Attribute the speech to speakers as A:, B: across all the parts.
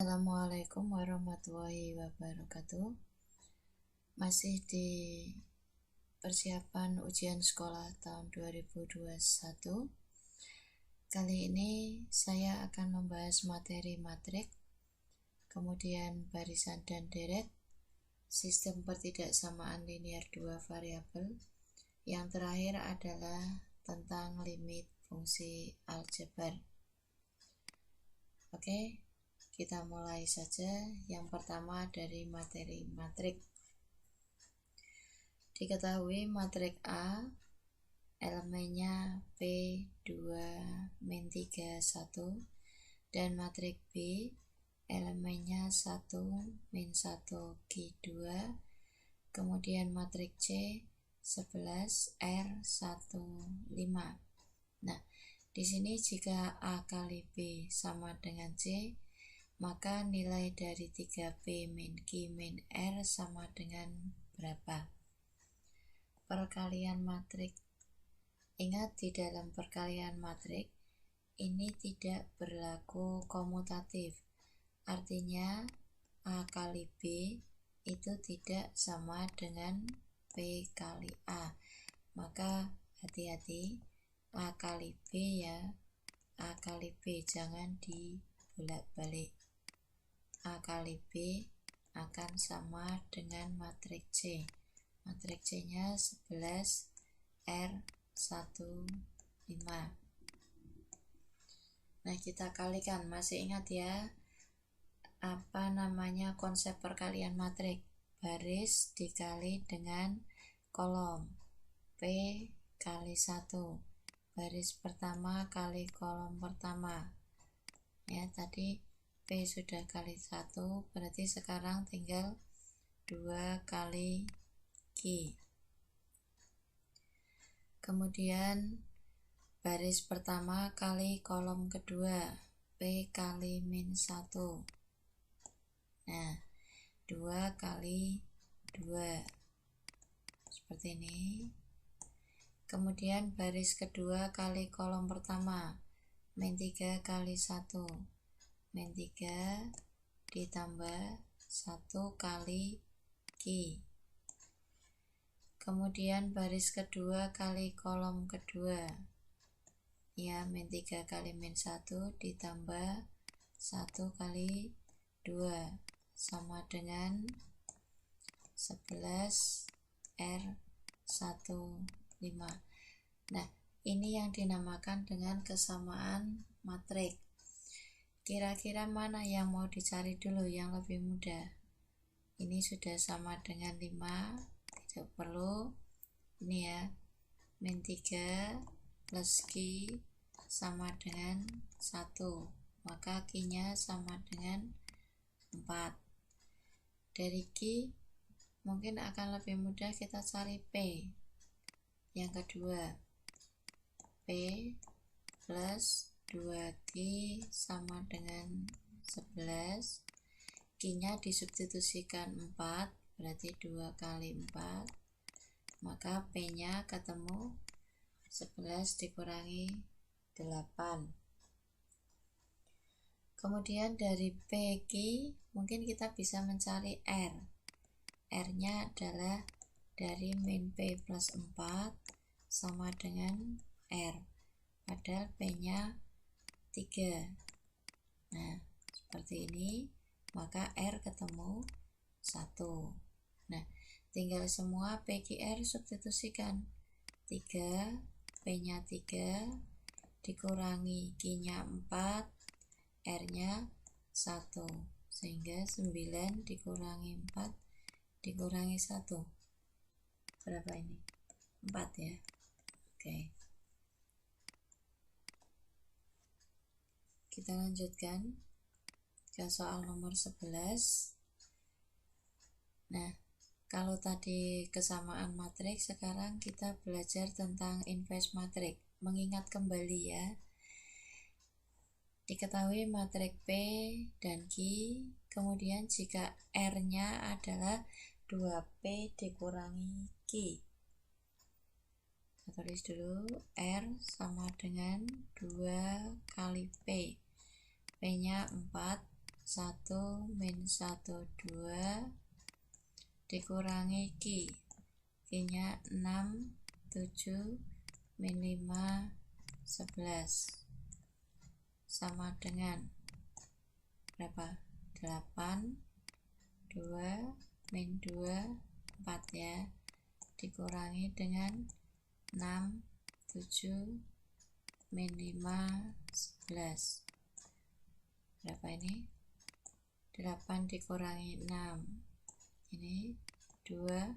A: Assalamualaikum warahmatullahi wabarakatuh. Masih di persiapan ujian sekolah tahun 2021. Kali ini saya akan membahas materi matrik, kemudian barisan dan deret, sistem pertidaksamaan linear dua variabel. Yang terakhir adalah tentang limit fungsi aljabar. Oke, kita mulai saja. Yang pertama dari materi matrik. Diketahui matrik A elemennya P2-3 1 dan matrik B elemennya 1-1Q2, kemudian matrik C 11R15. Nah, di sini jika A kali B sama dengan C, maka nilai dari 3P min Q min R sama dengan berapa? Perkalian matrik. Ingat, di dalam perkalian matrik ini tidak berlaku komutatif. Artinya A kali B itu tidak sama dengan P kali A. Maka hati-hati, A kali B ya, A kali B, jangan dibolak-balik. A kali B akan sama dengan matrik C. Matrik C-nya 11R15. Nah, kita kalikan. Masih ingat ya apa namanya konsep perkalian matrik? Baris dikali dengan kolom. P kali 1. Baris pertama kali kolom pertama. Ya, tadi P sudah kali 1, berarti sekarang tinggal 2 kali Q. Kemudian baris pertama kali kolom kedua, P kali min 1. Nah, 2 kali 2 seperti ini. Kemudian baris kedua kali kolom pertama, min 3 kali 1, min 3 ditambah 1 kali Q. Kemudian baris kedua kali kolom kedua, ya, min 3 kali min 1 ditambah 1 kali 2 sama dengan 11R15. Nah, ini yang dinamakan dengan kesamaan matrik. Kira-kira mana yang mau dicari dulu yang lebih mudah? Ini sudah sama dengan 5, tidak perlu. Ini ya, min 3 plus Q sama dengan 1, maka Q-nya sama dengan 4. Dari Q mungkin akan lebih mudah kita cari P. Yang kedua, P plus 2Q sama dengan 11. Q-nya disubstitusikan 4, berarti 2 kali 4. Maka P-nya ketemu 11 dikurangi 8. Kemudian dari PQ mungkin kita bisa mencari R. R-nya adalah dari min P plus 4 sama dengan R. Padahal P-nya 3. Nah, seperti ini. Maka R ketemu 1. Nah, tinggal semua PQR substitusikan. 3, P-nya 3, dikurangi Q-nya 4, R-nya 1. Sehingga 9 dikurangi 4 dikurangi 1. Berapa ini? 4 ya. Oke. Kita lanjutkan ke soal nomor 11. Nah, kalau tadi kesamaan matrik, sekarang kita belajar tentang inverse matrik. Mengingat kembali ya. Diketahui matrik P dan Q, kemudian jika R-nya adalah 2P dikurangi Q. Kita tulis dulu, R sama dengan 2 kali P. P-nya 4 1 min 1 2 dikurangi Q nya 6 7 min 5 11 sama dengan berapa? 8 2 min 2 4 ya, dikurangi dengan 6 7 min 5 11 berapa ini? 8 dikurangi 6 ini 2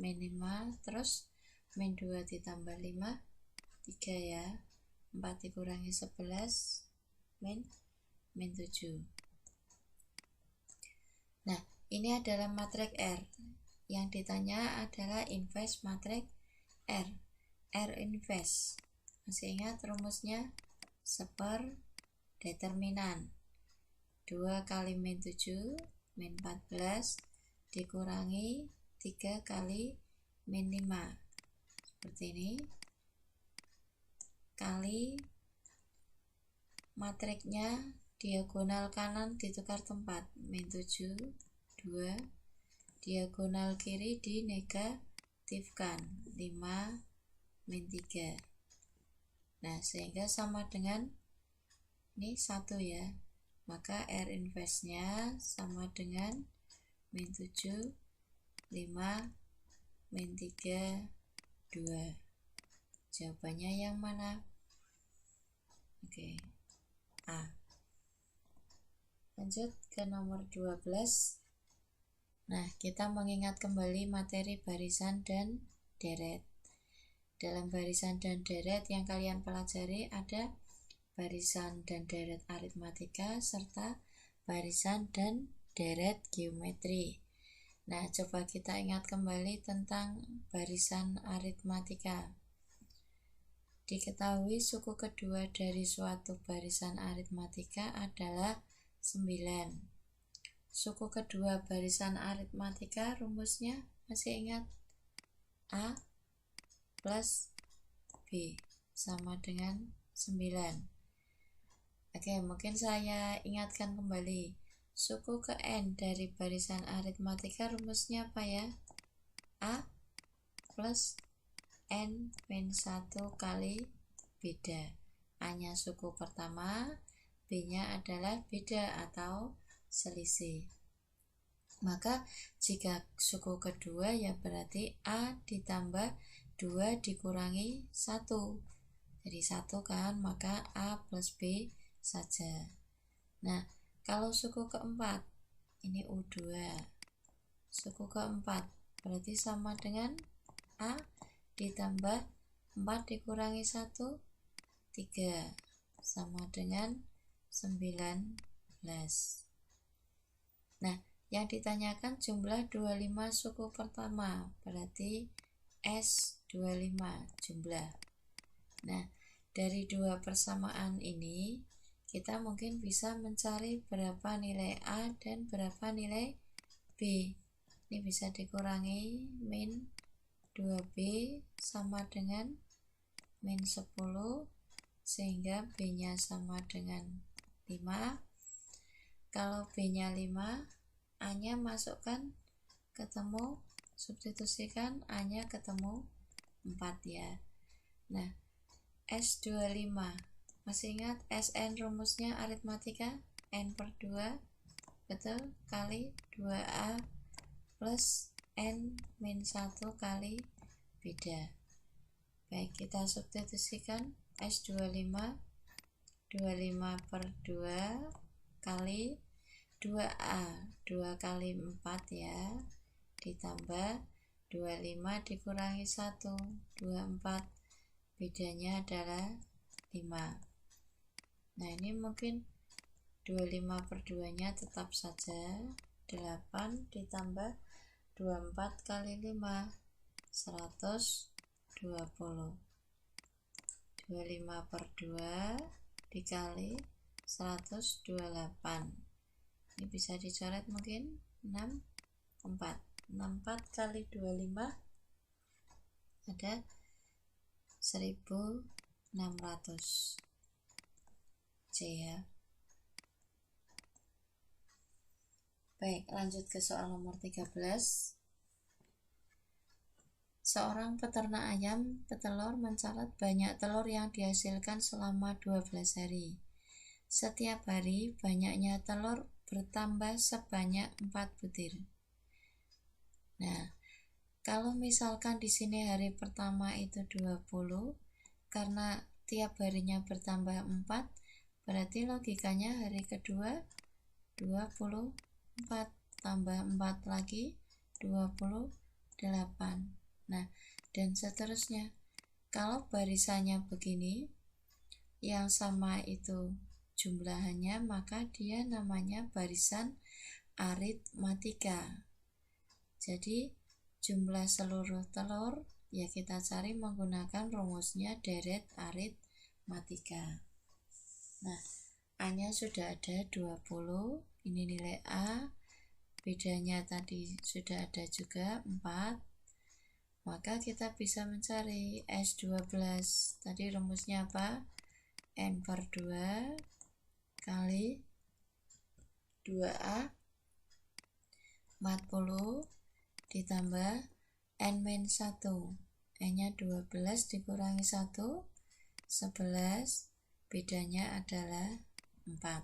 A: min 5 terus min 2 ditambah 5 3 ya, 4 dikurangi 11 min 7. Nah, ini adalah matriks R. Yang ditanya adalah inverse matriks R. R inverse. Masih ingat rumusnya? Seperdeterminan. 2 kali min 7 min 14 dikurangi 3 kali min 5. Seperti ini. Kali matriksnya diagonal kanan ditukar tempat, min 7 2, diagonal kiri dinegatifkan 5 min 3. Nah, sehingga sama dengan ini 1 ya, maka R inverse nya sama dengan min 7 5 min 3 2. Jawabannya yang mana? Oke, A. Lanjut ke nomor 12. Nah, kita mengingat kembali materi barisan dan deret. Dalam barisan dan deret yang kalian pelajari ada barisan dan deret aritmatika serta barisan dan deret geometri. Nah, coba kita ingat kembali tentang barisan aritmatika. Diketahui suku kedua dari suatu barisan aritmatika adalah 9. Suku kedua barisan aritmatika rumusnya masih ingat? A plus B sama dengan 9. Oke, mungkin saya ingatkan kembali. Suku ke N dari barisan aritmatika rumusnya apa ya? A plus N min 1 kali beda. A-nya suku pertama, B-nya adalah beda atau selisih. Maka jika suku kedua ya berarti A ditambah 2 dikurangi 1. Jadi 1 kan, maka A plus B saja. Nah, kalau suku keempat, ini U2. Suku keempat berarti sama dengan A ditambah 4 dikurangi 1, 3. Sama dengan 19. Nah, yang ditanyakan jumlah 25 suku pertama, berarti S25 jumlah. Nah, dari dua persamaan ini, kita mungkin bisa mencari berapa nilai A dan berapa nilai B. Ini bisa dikurangi min 2B sama dengan min 10, sehingga B-nya sama dengan 5. Kalau B-nya 5, A-nya masukkan, ketemu, substitusikan, A-nya ketemu 4 ya. Nah, S25, masih ingat Sn rumusnya aritmatika? N per 2, betul, kali 2A plus N min 1 kali beda. Baik, kita substitusikan S25, 25 per 2 kali 2A, 2 kali 4 ya, ditambah 25 dikurangi 1, 24, bedanya adalah 5. Nah, ini mungkin 25 per 2 nya tetap saja 8 ditambah 24 kali 5 120. 25 per 2 dikali 128. Ini bisa dicoret mungkin 64. 64 kali 25 ada 1600. C ya. Baik, lanjut ke soal nomor 13. Seorang peternak ayam petelur mencatat banyak telur yang dihasilkan selama 12 hari. Setiap hari banyaknya telur bertambah sebanyak 4 butir. Nah, kalau misalkan di sini hari pertama itu 20, karena tiap harinya bertambah 4, berarti logikanya hari kedua 24 tambah 4 lagi 28. Nah, dan seterusnya. Kalau barisannya begini, yang sama itu jumlahannya, maka dia namanya barisan aritmatika. Jadi jumlah seluruh telur ya kita cari menggunakan rumusnya deret aritmatika. Nah, A-nya sudah ada 20, ini nilai A, bedanya tadi sudah ada juga 4, maka kita bisa mencari S12. Tadi rumusnya apa? N/2 kali 2A 40 ditambah N-1. N-nya 12 dikurangi 1, 11, bedanya adalah 4.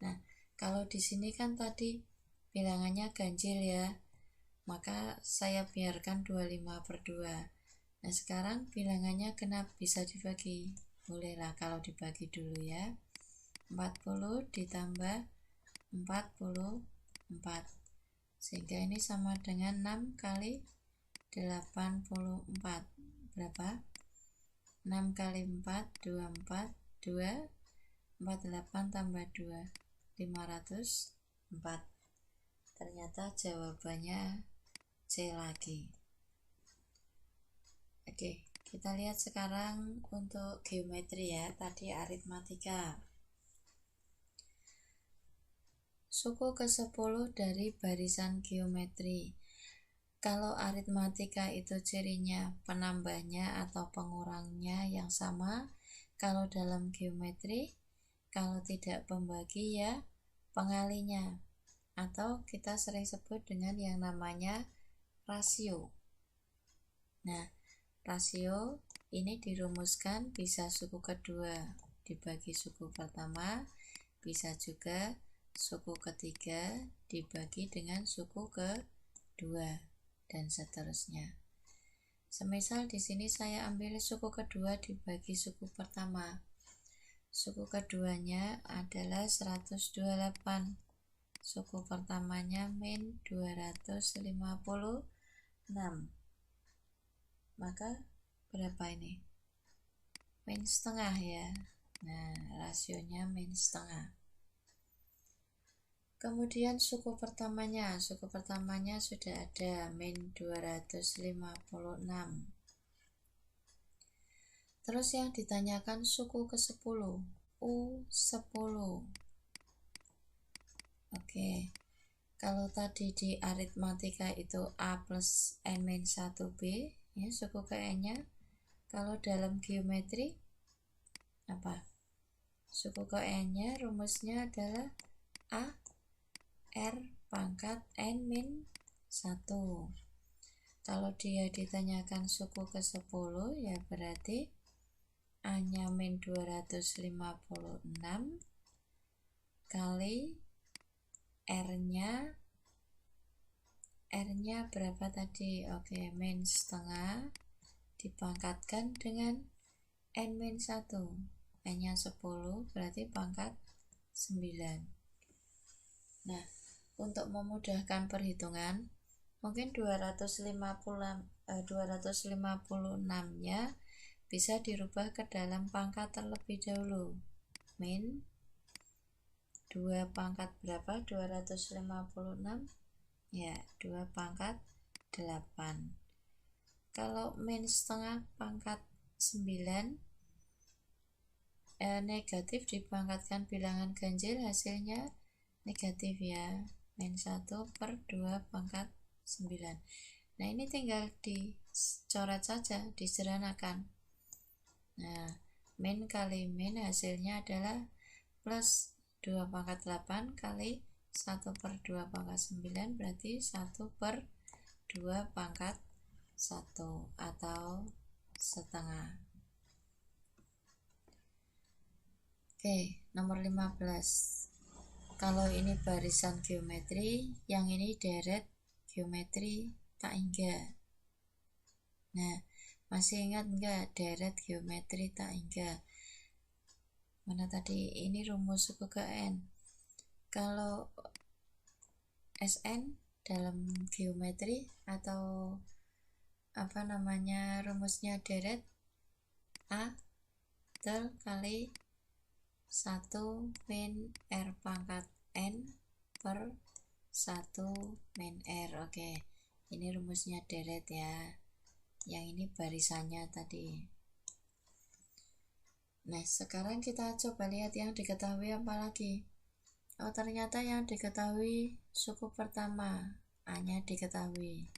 A: Nah, kalau di sini kan tadi bilangannya ganjil ya, maka saya biarkan 25/2. Nah, sekarang bilangannya genap, bisa dibagi. Bolehlah kalau dibagi dulu ya. 40 ditambah 44. Sehingga ini sama dengan 6 kali 84. Berapa? 6 kali 4, 24, 2, 48 tambah 2, 504. Ternyata jawabannya C lagi. Oke, kita lihat sekarang untuk geometri ya, tadi aritmatika. Suku ke-10 dari barisan geometri. Kalau aritmatika itu cirinya penambahnya atau pengurangnya yang sama. Kalau dalam geometri, kalau tidak pembagi ya pengalinya. Atau kita sering sebut dengan yang namanya rasio. Nah, rasio ini dirumuskan bisa suku kedua dibagi suku pertama, bisa juga suku ketiga dibagi dengan suku kedua, dan seterusnya. Semisal di sini saya ambil suku kedua dibagi suku pertama. Suku keduanya adalah 128. Suku pertamanya min 256. Maka berapa ini? Min setengah ya. Nah, rasionya min setengah. Kemudian suku pertamanya sudah ada min 256. Terus yang ditanyakan suku ke-10, U10. Oke, kalau tadi di aritmatika itu A plus N-1B, ya, suku ke N-nya. Kalau dalam geometri, apa? Suku ke N-nya rumusnya adalah A R pangkat N-1. Kalau dia ditanyakan suku ke-10, ya berarti A-nya min 256 kali R-nya berapa tadi? Oke, min setengah dipangkatkan dengan N-1. N-nya 10 berarti pangkat 9. Nah, untuk memudahkan perhitungan, mungkin 256-nya bisa dirubah ke dalam pangkat terlebih dahulu. Min 2 pangkat berapa? 256. Ya, 2 pangkat 8. Kalau min setengah pangkat 9, negatif dipangkatkan bilangan ganjil, hasilnya negatif ya. Min 1/2 pangkat 9. Nah, ini tinggal dicoret saja, disederhanakan. Nah, min kali min hasilnya adalah plus 2 pangkat 8 kali 1/2 pangkat 9 berarti 1/2 pangkat 1 atau setengah. Oke, nomor 15. Kalau ini barisan geometri, yang ini deret geometri tak hingga. Nah, masih ingat enggak deret geometri tak hingga? Mana tadi? Ini rumus suku ke N. Kalau SN dalam geometri atau rumusnya deret A tel kali 1 min R pangkat N per 1 min R. Oke, ini rumusnya deret ya. Yang ini barisannya tadi. Nah, sekarang kita coba lihat yang diketahui apa lagi. Oh, ternyata yang diketahui suku pertama, A-nya diketahui.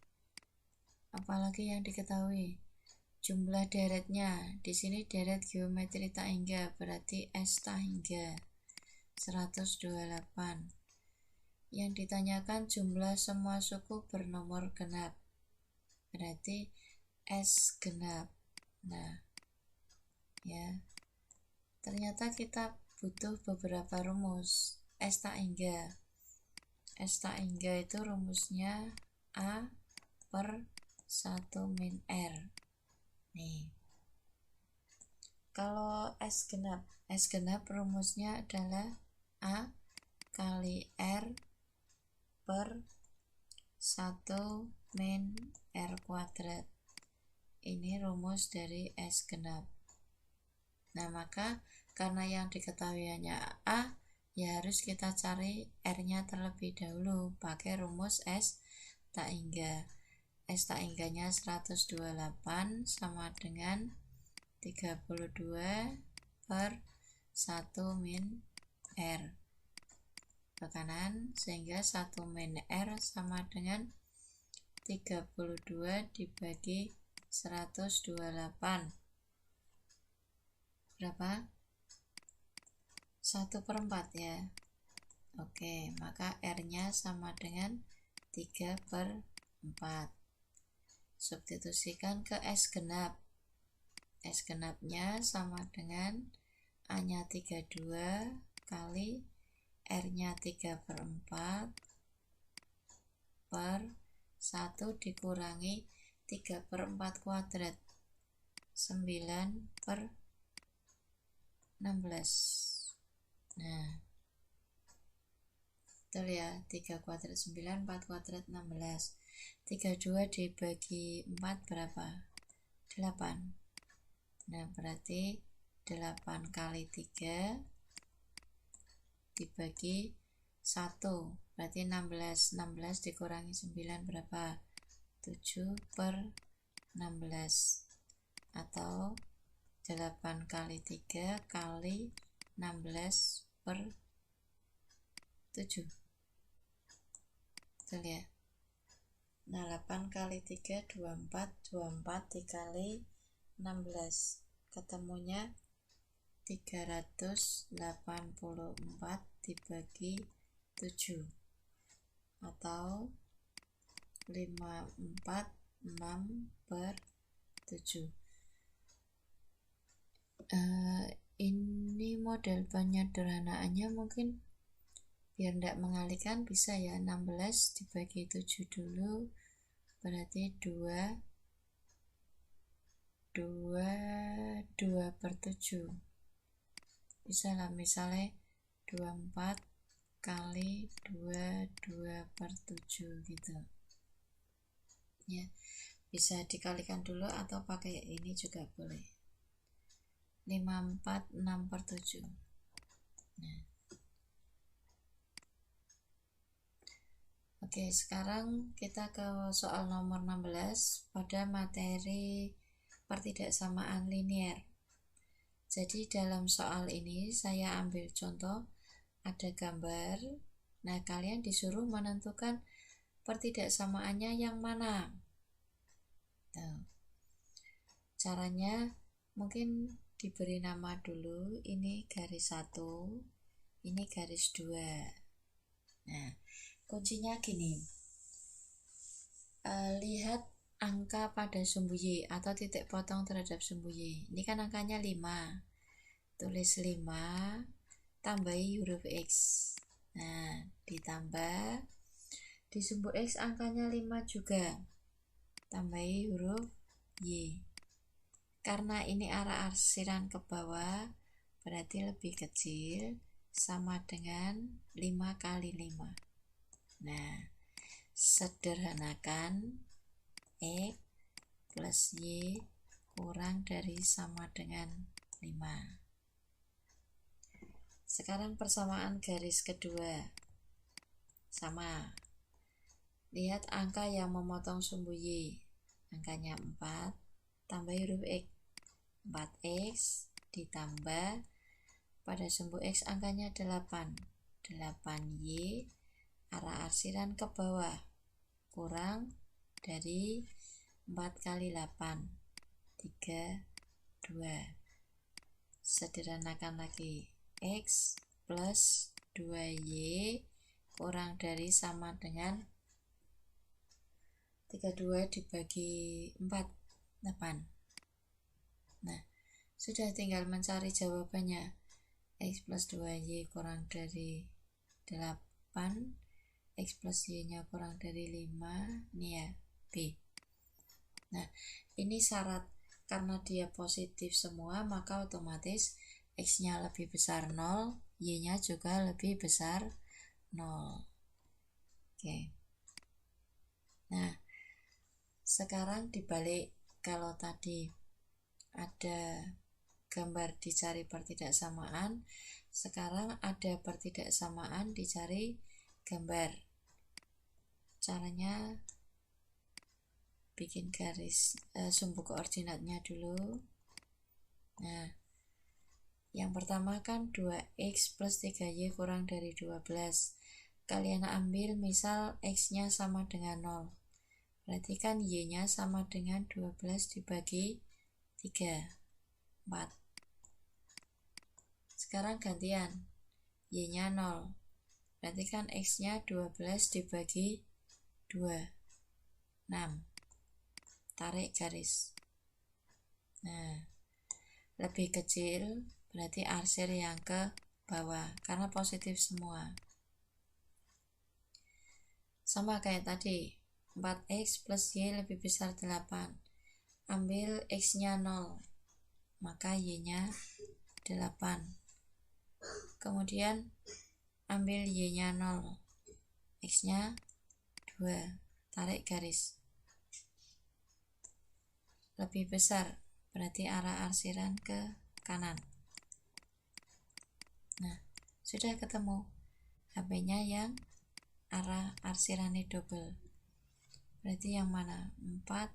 A: Apalagi yang diketahui? Jumlah deretnya. Di sini deret geometri tak hingga, berarti S tak hingga 128. Yang ditanyakan jumlah semua suku bernomor genap, berarti S genap. Nah, ya. Ternyata kita butuh beberapa rumus. S tak hingga. S tak hingga itu rumusnya A per 1 min R. Nih. Kalau S genap rumusnya adalah A kali R per 1 min R kuadrat. Ini rumus dari S genap. Nah, maka karena yang diketahui hanya A, ya harus kita cari R-nya terlebih dahulu pakai rumus S tak hingga. S tak hingganya 128 sama dengan 32 per 1 min R ke kanan, sehingga 1 min R sama dengan 32 dibagi 128 berapa? 1/4 ya. Oke, maka R-nya sama dengan 3/4. Substitusikan ke S genap. S genapnya sama dengan A-nya 32 kali R-nya 3/4 per 1 dikurangi 3/4 kuadrat, 9/16. Nah, betul ya, 3 kuadrat 9, 4 kuadrat 16. 32 dibagi 4 berapa? 8. Nah, berarti 8 kali 3 dibagi 1, berarti 16. 16 dikurangi 9 berapa? 7/16, atau 8 kali 3 kali 16/7. Betul ya? Nah, 8 kali 3 24, 24 dikali 16, ketemunya 384 dibagi 7, atau 546/7. Ini model penyederhanaannya mungkin biar tidak mengalihkan bisa ya, 16 dibagi 7 dulu, berarti 2/7. Bisa lah, misalnya 24 kali 2/7 gitu ya. Bisa dikalikan dulu atau pakai ini juga boleh. 546/7. Nah, oke, sekarang kita ke soal nomor 16 pada materi pertidaksamaan linier. Jadi dalam soal ini saya ambil contoh, ada gambar. Nah, kalian disuruh menentukan pertidaksamaannya yang mana. Tuh. Caranya mungkin diberi nama dulu, ini garis 1, ini garis 2. Nah, kuncinya gini. Lihat angka pada sumbu Y atau titik potong terhadap sumbu Y. Ini kan angkanya 5. Tulis 5, tambahi huruf X. Nah, ditambah di sumbu X angkanya 5 juga. Tambahi huruf Y. Karena ini arah arsiran ke bawah, berarti lebih kecil, sama dengan 5 kali 5. Nah, sederhanakan X plus Y kurang dari sama dengan 5. Sekarang persamaan garis kedua. Sama. Lihat angka yang memotong sumbu Y. Angkanya 4, tambah huruf X. 4X ditambah pada sumbu X angkanya 8. 8Y arah arsiran ke bawah kurang dari 4 kali 8. 3, 2. Sederhanakan lagi. X plus 2Y kurang dari sama dengan 32 dibagi 4, 8. Nah, sudah tinggal mencari jawabannya. X plus 2Y kurang dari 8, X plus Y-nya kurang dari 5, ini ya, B. Nah, ini syarat, karena dia positif semua, maka otomatis X-nya lebih besar 0, Y-nya juga lebih besar 0. Oke. Nah, sekarang dibalik, kalau tadi ada gambar dicari pertidaksamaan, sekarang ada pertidaksamaan dicari gambar. Caranya bikin garis sumbu koordinatnya dulu. Nah, yang pertama kan 2x plus 3y kurang dari 12. Kalian ambil misal x-nya sama dengan 0. Berarti kan y-nya sama dengan 12 dibagi 3, 4. Sekarang gantian, y-nya 0. Berarti kan x-nya 12 dibagi 2, 6. Tarik garis. Nah, lebih kecil berarti arsir yang ke bawah karena positif semua. Sama kayak tadi, 4x plus y lebih besar 8. Ambil x-nya 0, maka y-nya 8. Kemudian ambil y-nya 0, x-nya 2. Tarik garis. Lebih besar berarti arah arsiran ke kanan. Nah, sudah ketemu. HP-nya yang arah arsirannya double. Berarti yang mana? 4.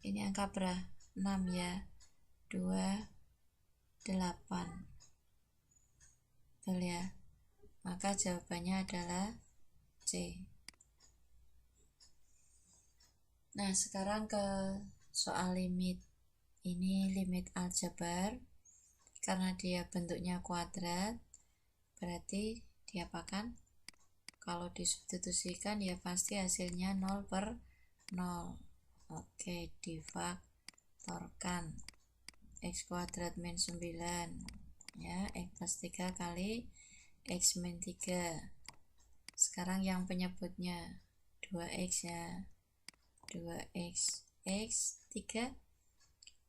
A: Ini angka berapa? 6 ya. 2, 8. Betul ya? Maka jawabannya adalah C. Nah, sekarang ke soal limit. Ini limit aljabar. Karena dia bentuknya kuadrat, berarti diapakan? Kalau disubstitusikan ya pasti hasilnya 0 per 0. Oke, difaktorkan. X kuadrat min 9. Ya, X plus 3 kali X min 3. Sekarang yang penyebutnya 2X ya. 2X. X 3.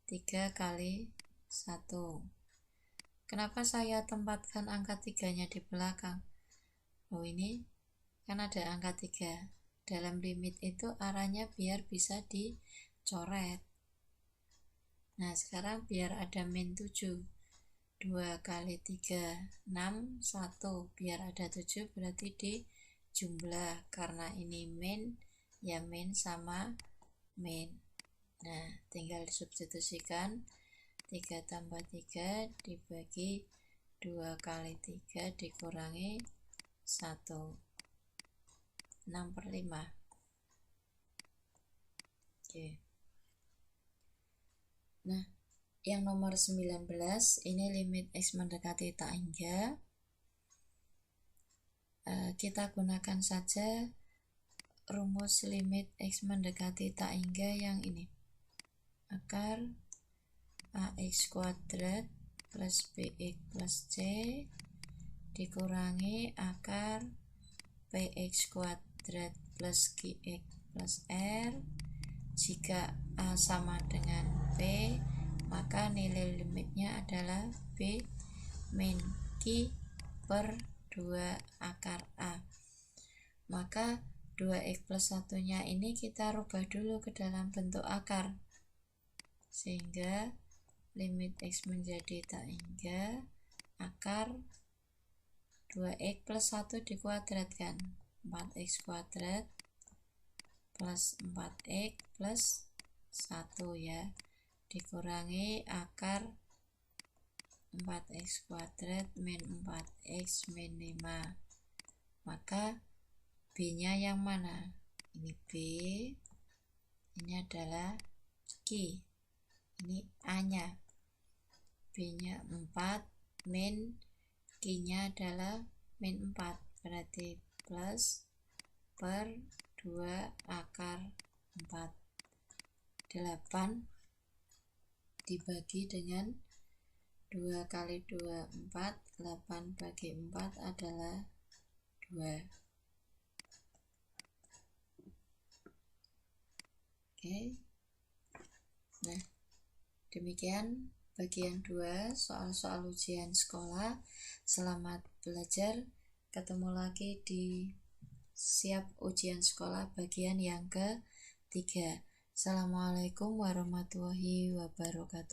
A: 3 kali 1. Kenapa saya tempatkan angka 3-nya di belakang? Oh, ini kan ada angka 3. Dalam limit itu arahnya biar bisa dicoret. Nah, sekarang biar ada min 7. 2 kali 3, 6, 1. Biar ada 7 berarti dijumlah. Karena ini min, ya min sama min. Nah, tinggal disubstitusikan. 3 tambah 3 dibagi 2 kali 3 dikurangi 1. 6 per 5. Oke. Nah, yang nomor 19 ini limit X mendekati tak hingga. Kita gunakan saja rumus limit X mendekati tak hingga yang ini. Akar AX kuadrat plus BX plus C dikurangi akar PX kuadrat plus QX plus R. Jika A sama dengan P, maka nilai limitnya adalah B min Q per 2 akar A. Maka 2X plus 1 nya ini kita rubah dulu ke dalam bentuk akar, sehingga limit X menjadi tak hingga akar 2X plus 1 dikuadratkan 4X kuadrat plus 4X plus 1 ya, dikurangi akar 4X kuadrat min 4X min 5. Maka B nya yang mana? Ini B, ini adalah Q, ini A nya. B nya 4 min Q nya adalah min 4, berarti plus per 2 akar 4. 8 dibagi dengan 2 kali 2 4, 8 bagi 4 adalah 2. Oke. Nah, demikian bagian 2 soal-soal ujian sekolah. Selamat belajar. Ketemu lagi di siap ujian sekolah bagian yang ketiga. Assalamualaikum warahmatullahi wabarakatuh.